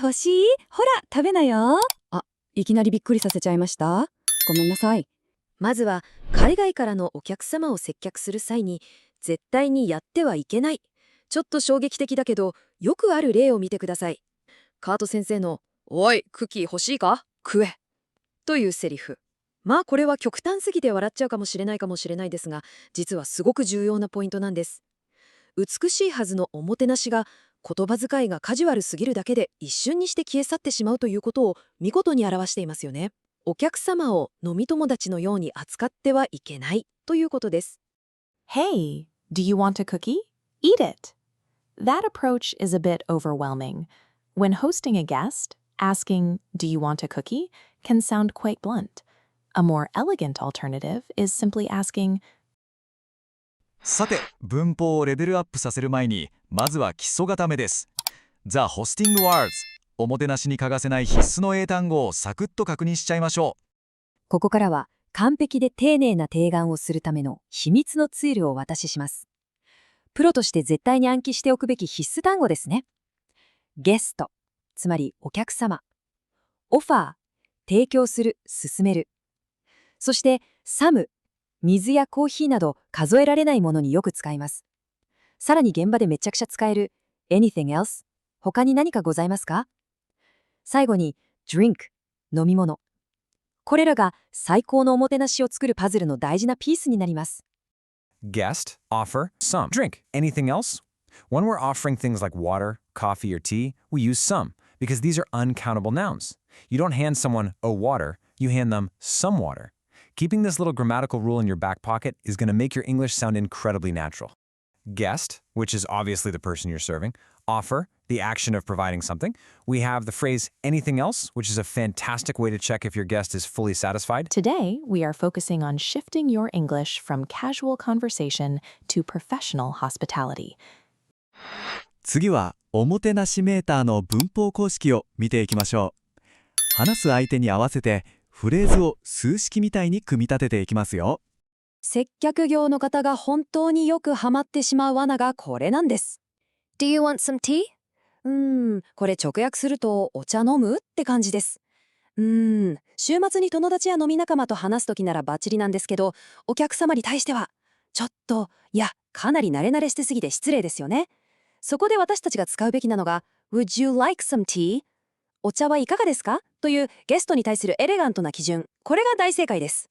欲しい？ほら、食べなよ。あ、いきなりびっくりさせちゃいました。ごめんなさい。まずは海外からのお客様を接客する際に絶対にやってはいけない。ちょっと衝撃的だけどよくある例を見てください。カート先生の「おい、クッキー欲しいか？食え」というセリフ。まあこれは極端すぎて笑っちゃうかもしれないですが、実はすごく重要なポイントなんです。美しいはずのおもてなしが言葉遣いがカジュアルすぎるだけで一瞬にして消え去ってしまうということを見事に表していますよね。お客様を飲み友達のように扱ってはいけないということです。Hey, do you want a cookie? Eat it. That approach is a bit overwhelming. When hosting a guest, asking, Do you want a cookie? Can sound quite blunt. A more elegant alternative is simply asking, さて、文法をレベルアップさせる前に、まずは基礎固めです。The Hosting Words。おもてなしに欠かせない必須の英単語をサクッと確認しちゃいましょう。ここからは完璧で丁寧な提案をするための秘密のツールをお渡しします。プロとして絶対に暗記しておくべき必須単語ですね。ゲスト、つまりお客様。オファー、提供する、勧める。そしてサム、水やコーヒーなど数えられないものによく使います。さらに現場でめちゃくちゃ使える anything else？ 他に何かございますか？最後に drink、飲み物。これらが最高のおもてなしを作るパズルの大事なピースになります。Guest, offer, some. Drink. Anything else? When we're offering things like water, coffee, or tea, we use some because these are uncountable nouns. You don't hand someone a water, you hand them some water. Keeping this little grammatical rule in your back pocket is going to make your English sound incredibly natural. Guest, which is obviously the person you're serving. Offer, the action of providing something. We have the phrase anything else, which is a fantastic way to check if your guest is fully satisfied. Today, we are focusing on shifting your English from casual conversation to professional hospitality. 次は、おもてなしメーターの文法公式を見ていきましょう。話す相手に合わせて、フレーズを数式みたいに組み立てていきますよ。接客業の方が本当によくハマってしまう罠がこれなんです。Do you want some tea? これ直訳するとお茶飲むって感じです。週末に友達や飲み仲間と話すときならバッチリなんですけど、お客様に対しては、ちょっと、いや、かなり慣れ慣れしてすぎて失礼ですよね。そこで私たちが使うべきなのが、Would you like some tea? お茶はいかがですかというゲストに対するエレガントな基準。これが大正解です。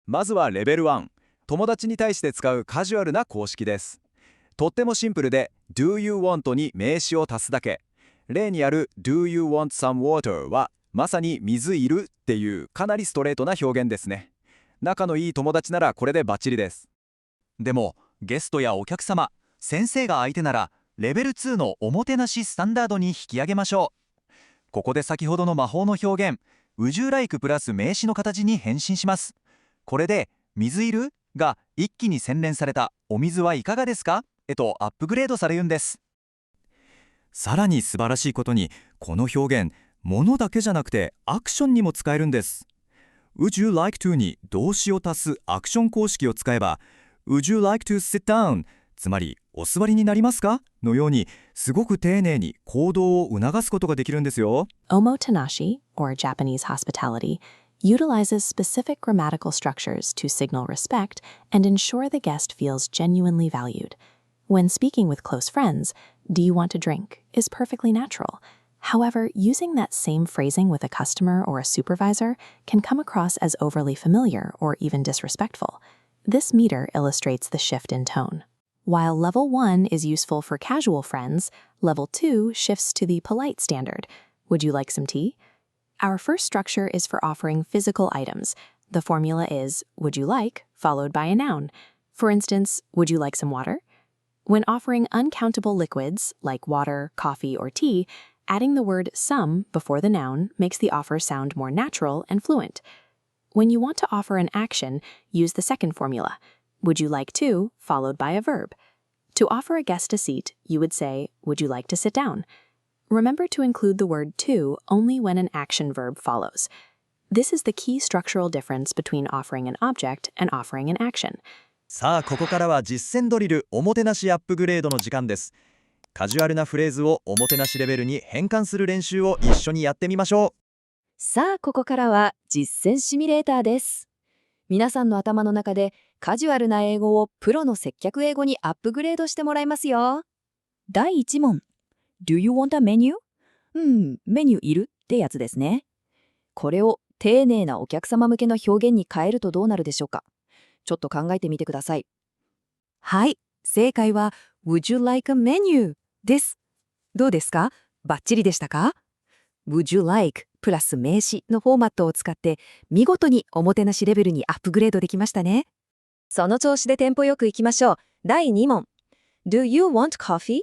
まずはレベル1。友達に対して使うカジュアルな公式です。とってもシンプルで Do you want に名詞を足すだけ。例にある Do you want some water はまさに水いるっていうかなりストレートな表現ですね。仲のいい友達ならこれでバッチリです。でもゲストやお客様、先生が相手ならレベル2のおもてなしスタンダードに引き上げましょう。ここで先ほどの魔法の表現 Would you like プラス名詞の形に変身します。これで水いるが一気に洗練されたお水はいかがですかへとアップグレードされるんです。さらに素晴らしいことにこの表現、物だけじゃなくてアクションにも使えるんです。Would you like to に動詞を足すアクション公式を使えば Would you like to sit down つまりお座りになりますかのようにすごく丁寧に行動を促すことができるんですよ。Omotenashi, or Japanese hospitality, utilizes specific grammatical structures to signal respect and ensure the guest feels genuinely valued. When speaking with close friends, do you want to drink is perfectly natural. However, using that same phrasing with a customer or a supervisor can come across as overly familiar or even disrespectful. This meter illustrates the shift in tone. While level 1 is useful for casual friends, level 2 shifts to the polite standard. Would you like some tea? Our first structure is for offering physical items. The formula is, would you like, followed by a noun. For instance, would you like some water? When offering uncountable liquids, like water, coffee, or tea, adding the word some before the noun makes the offer sound more natural and fluent. When you want to offer an action, use the second formula. Would you like to, followed by a verb. To offer a guest a seat, you would say, would you like to sit down? Remember to include the word to only when an action verb follows. This is the key structural difference between offering an object and offering an action. さあここからは実践ドリルおもてなしアップグレードの時間です。カジュアルなフレーズをおもてなしレベルに変換する練習を一緒にやってみましょう。さあ、ここからは実践シミュレーターです。皆さんの頭の中でカジュアルな英語をプロの接客英語にアップグレードしてもらいますよ。第1問。Do you want a menu? メニューいるってやつですね。これを丁寧なお客様向けの表現に変えるとどうなるでしょうか。ちょっと考えてみてください。はい、正解は Would you like a menu? です。どうですか？バッチリでしたか？ Would you like プラス名詞のフォーマットを使って見事におもてなしレベルにアップグレードできましたね。その調子でテンポよくいきましょう。第2問。Do you want coffee?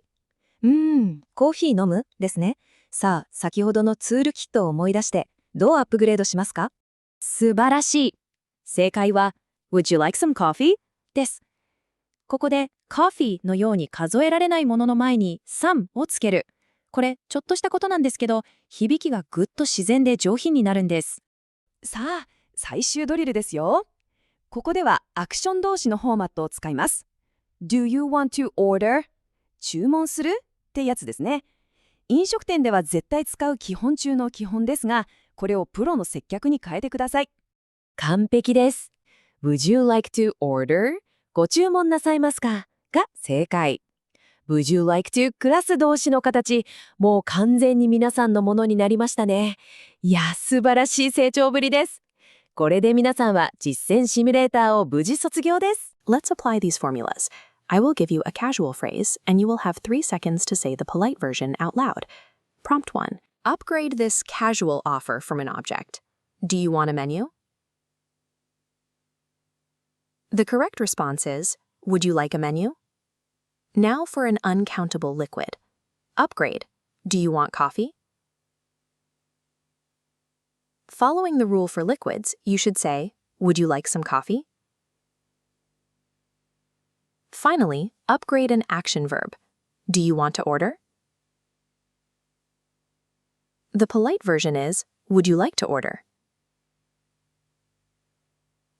コーヒー飲むですね。さあ、先ほどのツールキットを思い出してどうアップグレードしますか？素晴らしい。正解は Would you like some coffee? です。ここで coffee のように数えられないものの前に some をつける。これちょっとしたことなんですけど、響きがぐっと自然で上品になるんです。さあ、最終ドリルですよ。ここではアクション動詞のフォーマットを使います。Do you want to order? 注文するってやつですね。飲食店では絶対使う基本中の基本ですが、これをプロの接客に変えてください。完璧です。Would you like to order? ご注文なさいますかが正解。Would you like to クラス動詞の形、もう完全に皆さんのものになりましたね。いや、素晴らしい成長ぶりです。これで皆さんは実践シミュレーターを無事卒業です。Let's apply these formulas. I will give you a casual phrase, and you will have 3 seconds to say the polite version out loud. Prompt 1. Upgrade this casual offer from an object. Do you want a menu? The correct response is, Would you like a menu? Now for an uncountable liquid. Upgrade. Do you want coffee? Following the rule for liquids, you should say, Would you like some coffee? Finally, upgrade an action verb. Do you want to order? The polite version is, Would you like to order?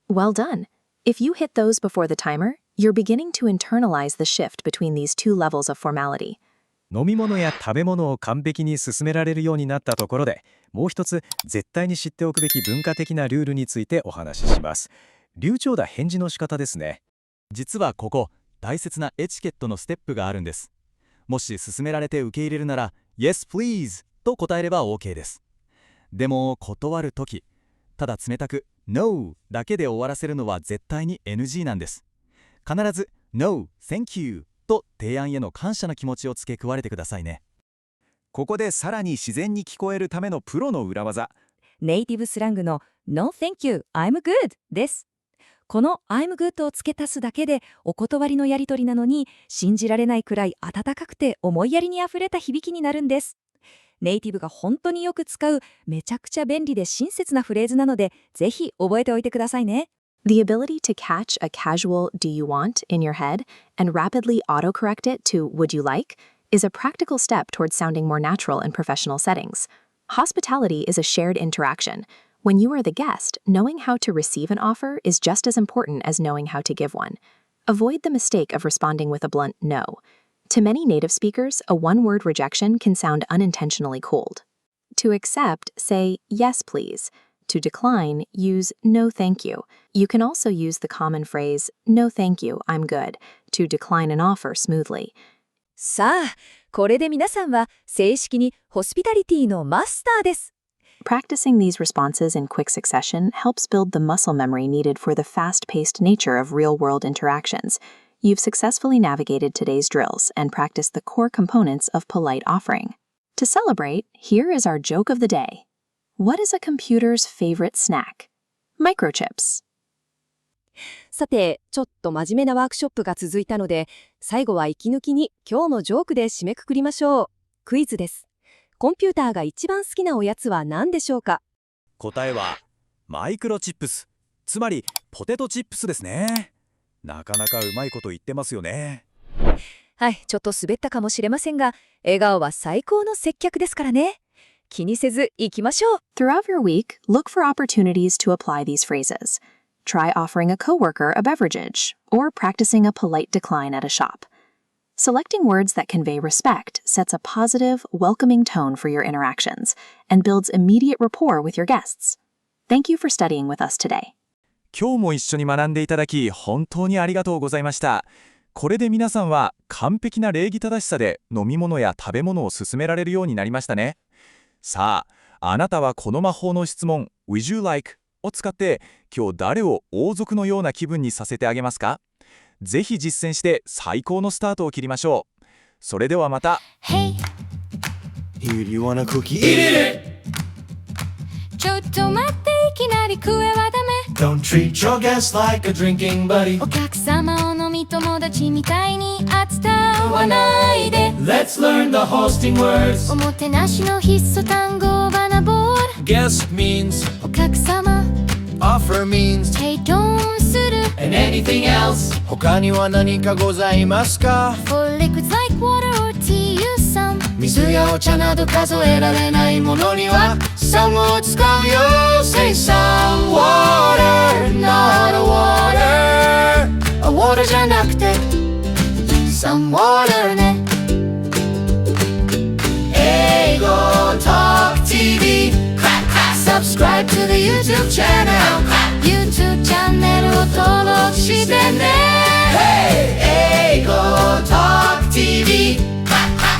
Well done. If you hit those before the timer, you're beginning to internalize the shift between these two levels of formality. 飲み物や食べ物を完璧に進められるようになったところで、もう一つ絶対に知っておくべき文化的なルールについてお話しします。流暢な返事の仕方ですね。実はここ、大切なエチケットのステップがあるんです。もし勧められて受け入れるなら Yes please と答えれば OK です。でも断るとき、ただ冷たく No だけで終わらせるのは絶対に NG なんです。必ず No, thank you と提案への感謝の気持ちを付け加えてくださいね。ここでさらに自然に聞こえるためのプロの裏技。ネイティブスラングの No thank you, I'm good です。この I'm good を付け足すだけでお断りのやり取りなのに信じられないくらい温かくて思いやりにあふれた響きになるんです。ネイティブが本当によく使うめちゃくちゃ便利で親切なフレーズなのでぜひ覚えておいてくださいね。The ability to catch a casual do you want in your head and rapidly autocorrect it to would you like is a practical step towards sounding more natural in professional settings. Hospitality is a shared interaction. When you are the guest, knowing how to receive an offer is just as important as knowing how to give one. Avoid the mistake of responding with a blunt no. To many native speakers, a one-word rejection can sound unintentionally cold. To accept, say yes please. To decline, use no thank you. You can also use the common phrase no thank you, I'm good to decline an offer smoothly. さあ、これで皆さんは正式にホスピタリティのマスターです。Practicing these responses in quick succession helps build the muscle memory needed for the fast-paced nature of real-world interactions. You've successfully navigated today's drills and practiced the core components of polite offering. To celebrate, here is our joke of the day. What is a computer's favorite snack? Microchips. さて、ちょっと真面目なワークショップが続いたので、最後は息抜きに今日のジョークで締めくくりましょう。クイズです。コンピューターが一番好きなおやつは何でしょうか？答えはマイクロチップス、つまりポテトチップスですね。なかなかうまいこと言ってますよね。はい、ちょっと滑ったかもしれませんが、笑顔は最高の接客ですからね。気にせず行きましょう。Throughout your week, look for opportunities to apply these phrases. Try offering a coworker a beverage or practicing a polite decline at a shop. Selecting words that convey respect sets a positive, welcoming tone for your interactions and builds immediate rapport with your guests. Thank you for studying with us today. 今日も一緒に学んでいただき本当にありがとうございました。これで皆さんは完璧な礼儀正しさで飲み物や食べ物を勧められるようになりましたね。さあ、あなたはこの魔法の質問 Would you like? を使って今日誰を王族のような気分にさせてあげますか？ぜひ実践して最高のスタートを切りましょう。それではまた。 Hey, Here, you want a cookie? Eat it! ちょっと待っていきなり食えはダメ Don't treat your guests like a drinking buddy. お客様を飲み友達みたいに扱わないで Let's learn the hosting words. おもてなしの必須単語を学ぼう Guest means, お客様 offer means, 提供する and anything else. 他には何かございますか？ For liquids like water or tea use some 水やお茶など数えられないものには some を使うよ。Say some water, not a water. A water じゃなくて some water ね。英語 Talk TV. Subscribe to the YouTube channel. YouTube チャンネルを登録してね Hey, 英語 Talk TV.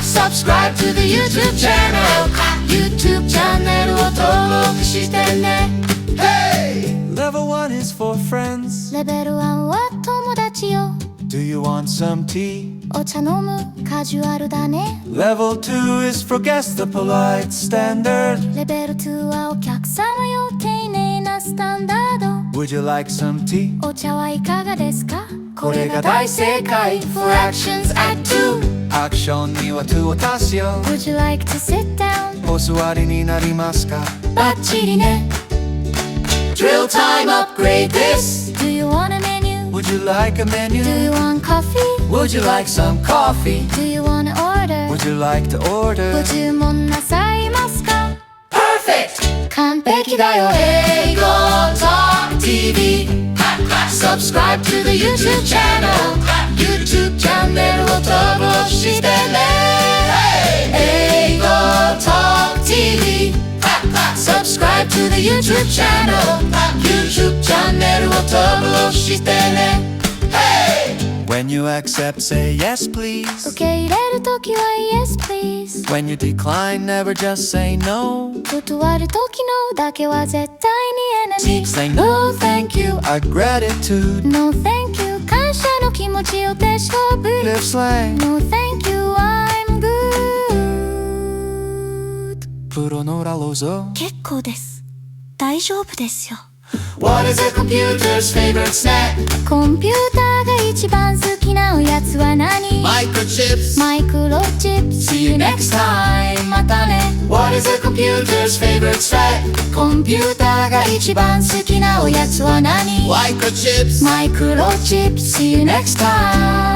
Subscribe to the YouTube channel. YouTube チャンネルを登録してね Hey! Level 1 is for friends. レベル1は友達よ Do you want some tea? お茶飲むカジュアルだね Level 2 is for guests, the polite standard. レベル2はお客様よ丁寧なスタンダード Would you like some tea? お茶はいかがですかこれが大正解 For actions at 2アクションには2を足すよ Would you like to sit down お座りになりますか？バッチリね Drill time, upgrade this. Do you want a menu? Would you like a menu? Do you want coffee? Would you like some coffee? Do you want to order? Would you like to order? ご注文なさいますか Perfect! 完璧だよ英語 Talk TV. Subscribe to the YouTube channel. YouTube チャンネルを登録してね。英語 Talk TV. Subscribe to the YouTube channel. YouTube チャンネルを登録してね。When you accept, say yes, 受 please. け入れるときは Yes please When you decline, never just say no. 断るときのだけは絶対に Enemy Say no, thank you, our gratitude. No thank you 感謝の気持ちを手勝負 Live slang. No thank you I'm good プロのラローゾ。結構です大丈夫ですよ What is a computer's favorite snack? コンピューターが一番好きなおやつは何 Microchips. マイクロチップ See you next time. またね What is a computer's favorite snack? コンピューターが一番好きなおやつは何 Microchips. マイクロチップ See you next time